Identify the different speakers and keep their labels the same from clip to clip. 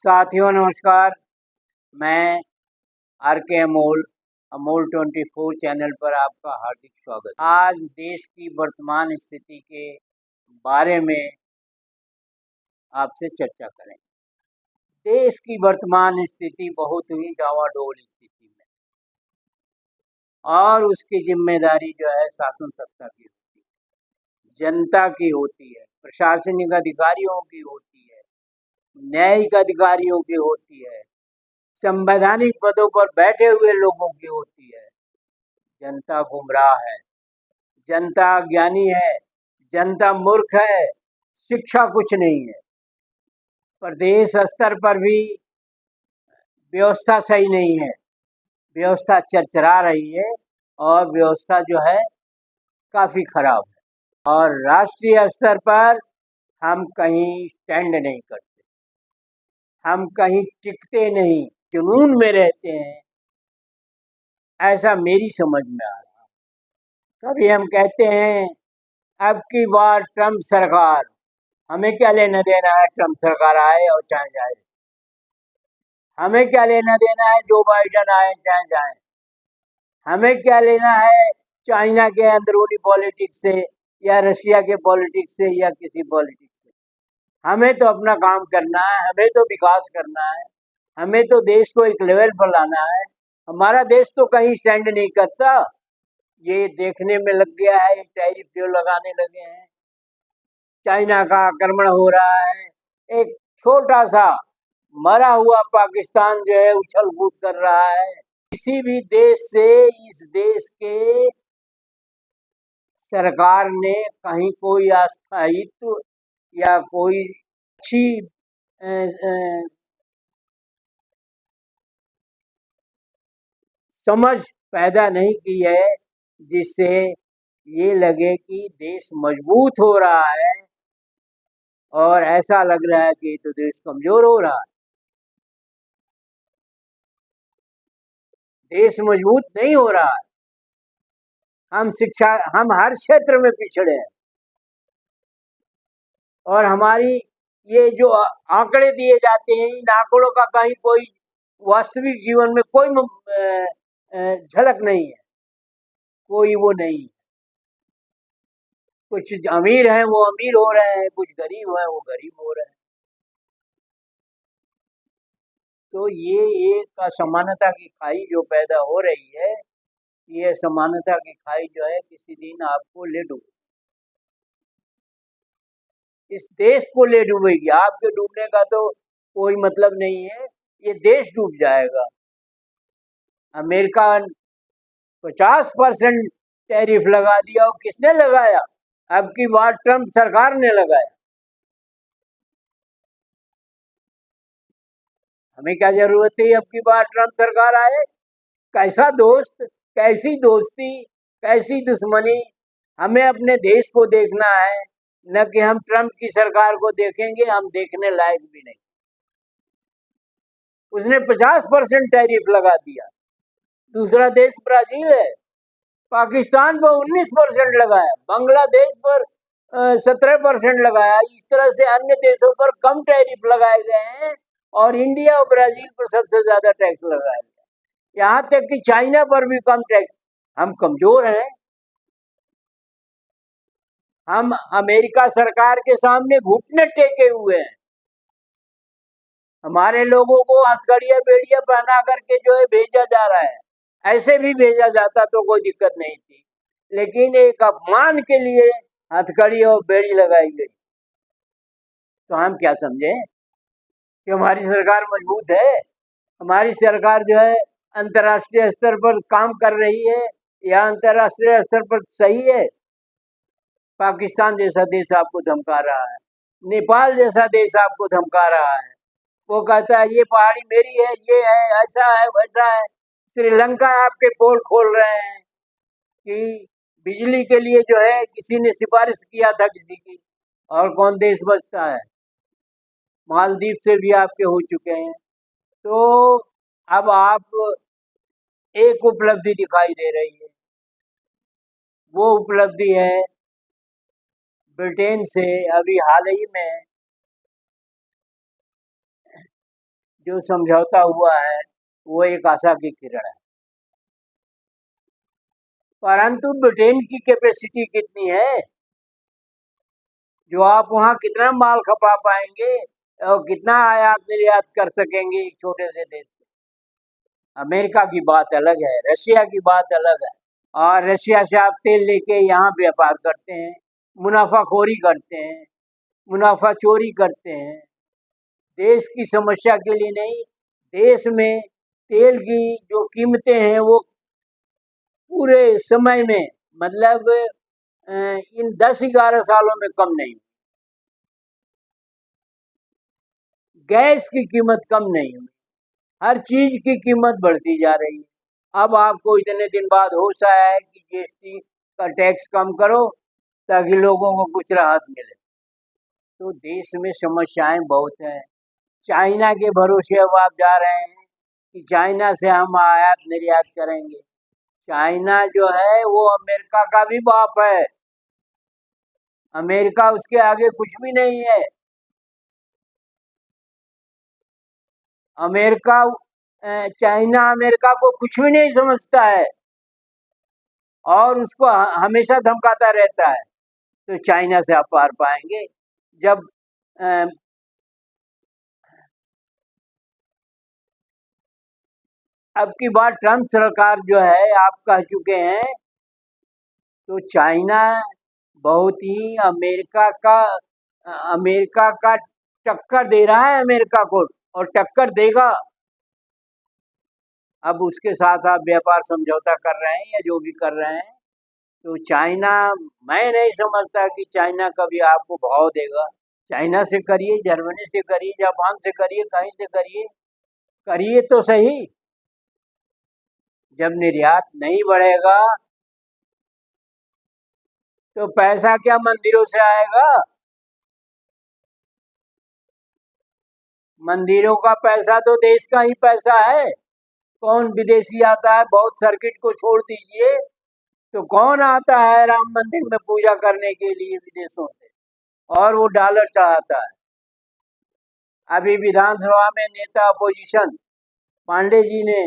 Speaker 1: साथियों नमस्कार। मैं आर के अमोल अमोल 24 चैनल पर आपका हार्दिक स्वागत। आज देश की वर्तमान स्थिति के बारे में आपसे चर्चा करें। देश की वर्तमान स्थिति बहुत ही डावाडोल स्थिति में, और उसकी जिम्मेदारी जो है शासन सत्ता की होती है, जनता की होती है, प्रशासनिक अधिकारियों की होती है, न्यायिक अधिकारियों की होती है, संवैधानिक पदों पर बैठे हुए लोगों की होती है। जनता गुमराह है, जनता अज्ञानी है, जनता मूर्ख है, शिक्षा कुछ नहीं है। प्रदेश स्तर पर भी व्यवस्था सही नहीं है, व्यवस्था चरचरा रही है और व्यवस्था जो है काफ़ी खराब है। और राष्ट्रीय स्तर पर हम कहीं स्टैंड नहीं करते, हम कहीं टिकते नहीं, जुनून में रहते हैं, ऐसा मेरी समझ में आ रहा है। कभी हम कहते हैं अब की बार ट्रम्प सरकार, हमें क्या लेना देना है, ट्रम्प सरकार आए और चाहे जाए, हमें क्या लेना देना है, जो बाइडन आए चाहे जाए, हमें क्या लेना है चाइना के अंदरूनी पॉलिटिक्स से या रशिया के पॉलिटिक्स से या किसी पॉलिटिक्स से। हमें तो अपना काम करना है, हमें तो विकास करना है, हमें तो देश को एक लेवल पर लाना है। हमारा देश तो कहीं स्टैंड नहीं करता, ये देखने में लग गया है, टैरिफ जो लगाने लगे हैं, चाइना का आक्रमण हो रहा है, एक छोटा सा मरा हुआ पाकिस्तान जो है उछल कूद कर रहा है। किसी भी देश से इस देश के सरकार ने कहीं कोई अस्थायित्व या कोई अच्छी समझ पैदा नहीं की है जिससे ये लगे कि देश मजबूत हो रहा है, और ऐसा लग रहा है कि तो देश कमजोर हो रहा है। देश मजबूत नहीं हो रहा है। हम हर क्षेत्र में पिछड़े हैं, और हमारी ये जो आंकड़े दिए जाते हैं, इन आंकड़ों का कहीं कोई वास्तविक जीवन में कोई झलक नहीं है, कोई वो नहीं। कुछ अमीर हैं वो अमीर हो रहे हैं, कुछ गरीब हैं वो गरीब हो रहे हैं। तो ये एक असमानता की खाई जो पैदा हो रही है, ये असमानता की खाई जो है किसी दिन आपको ले डूबेगी, इस देश को ले डूबेगी। आपके डूबने का तो कोई मतलब नहीं है, ये देश डूब जाएगा। अमेरिका 50% टैरिफ लगा दिया, और किसने लगाया? अब की बार ट्रम्प सरकार ने लगाया। हमें क्या जरूरत है अब की बार ट्रम्प सरकार आए? कैसा दोस्त, कैसी दोस्ती, कैसी दुश्मनी। हमें अपने देश को देखना है, न कि हम ट्रम्प की सरकार को देखेंगे, हम देखने लायक भी नहीं। उसने 50% टैरिफ लगा दिया। दूसरा देश ब्राजील है, पाकिस्तान पर 19% लगाया, बांग्लादेश पर 17% लगाया। इस तरह से अन्य देशों पर कम टैरिफ लगाए गए हैं, और इंडिया और ब्राजील पर सबसे ज्यादा टैक्स लगाया गया, यहाँ तक कि चाइना पर भी कम टैक्स। हम कमजोर हैं, हम अमेरिका सरकार के सामने घुटने टेके हुए हैं। हमारे लोगों को हथकड़ियां बेड़ियां पहना करके जो है भेजा जा रहा है। ऐसे भी भेजा जाता तो कोई दिक्कत नहीं थी, लेकिन एक अपमान के लिए हथकड़ी और बेड़ी लगाई गई। तो हम क्या समझे कि हमारी सरकार मजबूत है? हमारी सरकार जो है अंतर्राष्ट्रीय स्तर पर काम कर रही है या अंतर्राष्ट्रीय स्तर पर सही है? पाकिस्तान जैसा देश आपको धमका रहा है, नेपाल जैसा देश आपको धमका रहा है, वो कहता है ये पहाड़ी मेरी है, ये है, ऐसा है, वैसा है। श्रीलंका आपके पोल खोल रहे हैं कि बिजली के लिए जो है किसी ने सिफारिश किया था किसी की, और कौन देश बचता है? मालदीव से भी आपके हो चुके हैं। तो अब आप एक उपलब्धि दिखाई दे रही है, वो उपलब्धि है ब्रिटेन से अभी हाल ही में जो समझौता हुआ है वो एक आशा की किरण है। परंतु ब्रिटेन की कैपेसिटी कितनी है, जो आप वहाँ कितना माल खपा पाएंगे और कितना आयात निर्यात कर सकेंगे एक छोटे से देश से। अमेरिका की बात अलग है, रशिया की बात अलग है। और रशिया से आप तेल लेके यहाँ व्यापार करते हैं, मुनाफाखोरी करते हैं, मुनाफा चोरी करते हैं। देश की समस्या के लिए नहीं, देश में तेल की जो कीमतें हैं वो पूरे समय में मतलब इन 10-11 सालों में कम नहीं, गैस की कीमत कम नहीं हुई, हर चीज की कीमत बढ़ती जा रही है। अब आपको इतने दिन बाद होश आया है कि जीएसटी का टैक्स कम करो ताकि लोगों को कुछ राहत मिले। तो देश में समस्याएं बहुत हैं। चाइना के भरोसे अब आप जा रहे हैं कि चाइना से हम आयात निर्यात करेंगे। चाइना जो है वो अमेरिका का भी बाप है, अमेरिका उसके आगे कुछ भी नहीं है। अमेरिका चाइना अमेरिका को कुछ भी नहीं समझता है और उसको हमेशा धमकाता रहता है। तो चाइना से आप पार पाएंगे जब अब की बार ट्रम्प सरकार जो है आप कह चुके हैं, तो चाइना बहुत ही अमेरिका का टक्कर दे रहा है अमेरिका को और टक्कर देगा। अब उसके साथ आप व्यापार समझौता कर रहे हैं या जो भी कर रहे हैं, तो चाइना, मैं नहीं समझता कि चाइना कभी आपको भाव देगा। चाइना से करिए, जर्मनी से करिए, जापान से करिए, कहीं से करिए, करिए तो सही। जब निर्यात नहीं बढ़ेगा तो पैसा क्या मंदिरों से आएगा? मंदिरों का पैसा तो देश का ही पैसा है। कौन विदेशी आता है? बहुत सर्किट को छोड़ दीजिए, तो कौन आता है राम मंदिर में पूजा करने के लिए विदेशों से, और वो डॉलर चढ़ाता है। अभी विधानसभा में नेता अपोजिशन पांडे जी ने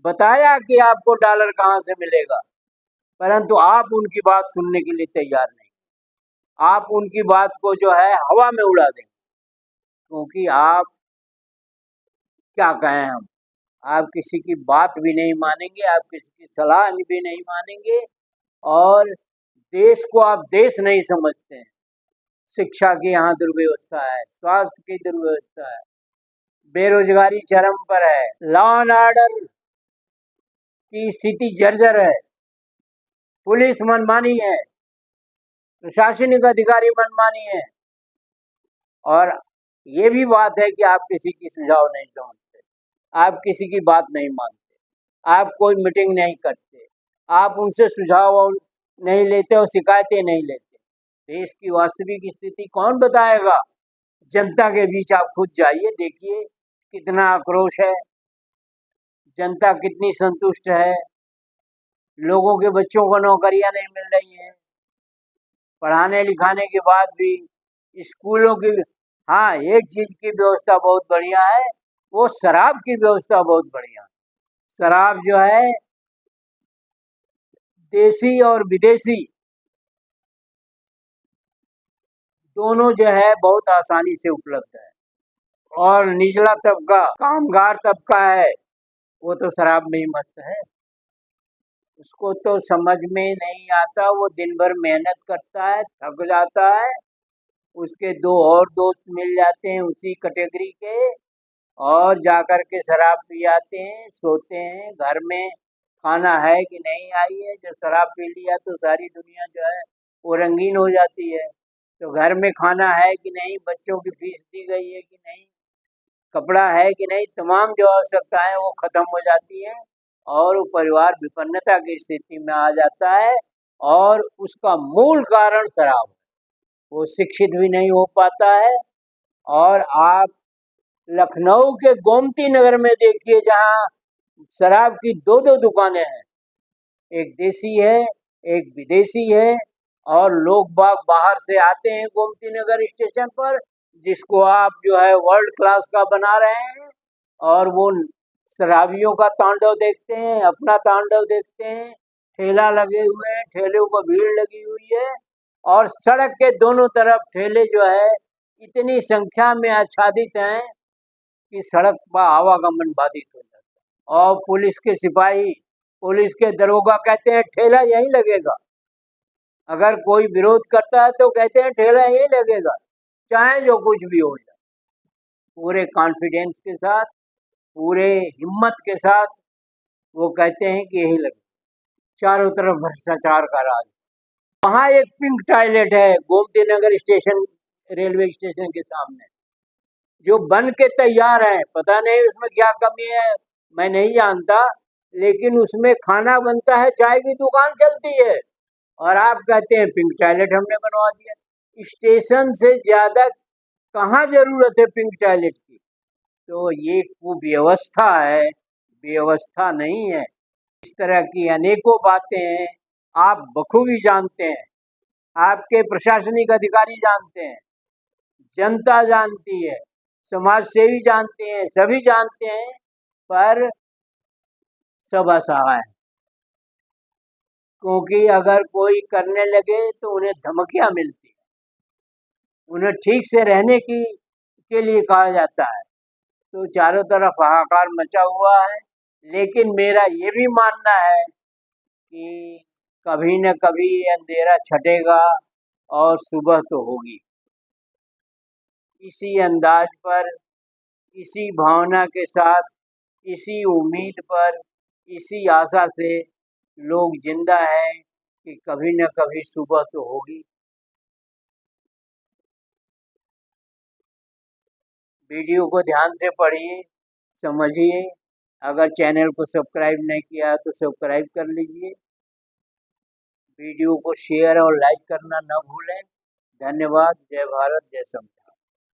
Speaker 1: बताया कि आपको डॉलर कहाँ से मिलेगा, परंतु आप उनकी बात सुनने के लिए तैयार नहीं। आप उनकी बात को जो है हवा में उड़ा देंगे, क्योंकि आप क्या कहें हम, आप किसी की बात भी नहीं मानेंगे, आप किसी की सलाह भी नहीं मानेंगे, और देश को आप देश नहीं समझते हैं। शिक्षा की यहाँ दुर्व्यवस्था है, स्वास्थ्य की दुर्व्यवस्था है, बेरोजगारी चरम पर है, लॉ एंड ऑर्डर की स्थिति जर्जर है, पुलिस मनमानी है, प्रशासनिक अधिकारी मनमानी है, और ये भी बात है कि आप किसी की सुझाव नहीं समझते, आप किसी की बात नहीं मानते, आप कोई मीटिंग नहीं करते, आप उनसे सुझाव नहीं लेते और शिकायतें नहीं लेते। देश की वास्तविक स्थिति कौन बताएगा? जनता के बीच आप खुद जाइए, देखिए कितना आक्रोश है, जनता कितनी संतुष्ट है। लोगों के बच्चों को नौकरियां नहीं मिल रही हैं, पढ़ाने लिखाने के बाद भी स्कूलों की, हाँ एक चीज की व्यवस्था बहुत बढ़िया है, वो शराब की व्यवस्था बहुत बढ़िया। शराब जो है देसी और विदेशी दोनों जो है बहुत आसानी से उपलब्ध है, और निचला तबका कामगार तबका है वो तो शराब में ही मस्त है। उसको तो समझ में नहीं आता, वो दिन भर मेहनत करता है, थक जाता है, उसके दो और दोस्त मिल जाते हैं उसी कैटेगरी के, और जाकर के शराब पी आते हैं, सोते हैं। घर में खाना है कि नहीं आई है, जब शराब पी लिया तो सारी दुनिया जो है वो रंगीन हो जाती है। तो घर में खाना है कि नहीं, बच्चों की फीस दी गई है कि नहीं, कपड़ा है कि नहीं, तमाम जो आवश्यकताएं वो खत्म हो जाती हैं, और वो परिवार विपन्नता की स्थिति में आ जाता है, और उसका मूल कारण शराब है। वो शिक्षित भी नहीं हो पाता है। और आप लखनऊ के गोमती नगर में देखिए, जहाँ शराब की दो दो दुकानें हैं, एक देसी है एक विदेशी है, और लोग बाग बाहर से आते हैं गोमती नगर स्टेशन पर, जिसको आप जो है वर्ल्ड क्लास का बना रहे हैं, और वो शराबियों का तांडव देखते हैं, अपना तांडव देखते हैं। ठेला लगे हुए हैं, ठेलों पर भीड़ लगी हुई है और सड़क के दोनों तरफ ठेले जो है इतनी संख्या में आच्छादित हैं कि सड़क पर आवागमन बाधित हो जाता है। और पुलिस के सिपाही, पुलिस के दरोगा कहते हैं ठेला यहीं लगेगा। अगर कोई विरोध करता है तो कहते हैं ठेला यहीं लगेगा, चाहे जो कुछ भी हो जाए। पूरे कॉन्फिडेंस के साथ, पूरे हिम्मत के साथ वो कहते हैं कि यही लगे। चारों तरफ भ्रष्टाचार का राज। वहाँ एक पिंक टॉयलेट है Gomti Nagar station, railway station के सामने, जो बन के तैयार है। पता नहीं उसमें क्या कमी है, मैं नहीं जानता, लेकिन उसमें खाना बनता है, चाय की दुकान चलती है और आप कहते हैं पिंक टॉयलेट हमने बनवा दिया। स्टेशन से ज्यादा कहाँ जरूरत है पिंक टॉयलेट की? तो ये कुव्यवस्था है, व्यवस्था नहीं है। इस तरह की अनेकों बातें हैं, आप बखूबी जानते हैं, आपके प्रशासनिक अधिकारी जानते हैं, जनता जानती है, समाज सेवी जानते हैं, सभी जानते हैं, पर सब असहाय हैं। क्योंकि अगर कोई करने लगे तो उन्हें धमकियां मिलती हैं, उन्हें ठीक से रहने की के लिए कहा जाता है। तो चारों तरफ हाहाकार मचा हुआ है। लेकिन मेरा ये भी मानना है कि कभी न कभी अंधेरा छटेगा और सुबह तो होगी। इसी अंदाज पर, इसी भावना के साथ, इसी उम्मीद पर, इसी आशा से लोग जिंदा हैं कि कभी न कभी सुबह तो होगी। वीडियो को ध्यान से पढ़िए, समझिए। अगर चैनल को सब्सक्राइब नहीं किया तो सब्सक्राइब कर लीजिए। वीडियो को शेयर और लाइक करना न भूलें। धन्यवाद। जय भारत, जय संविधान।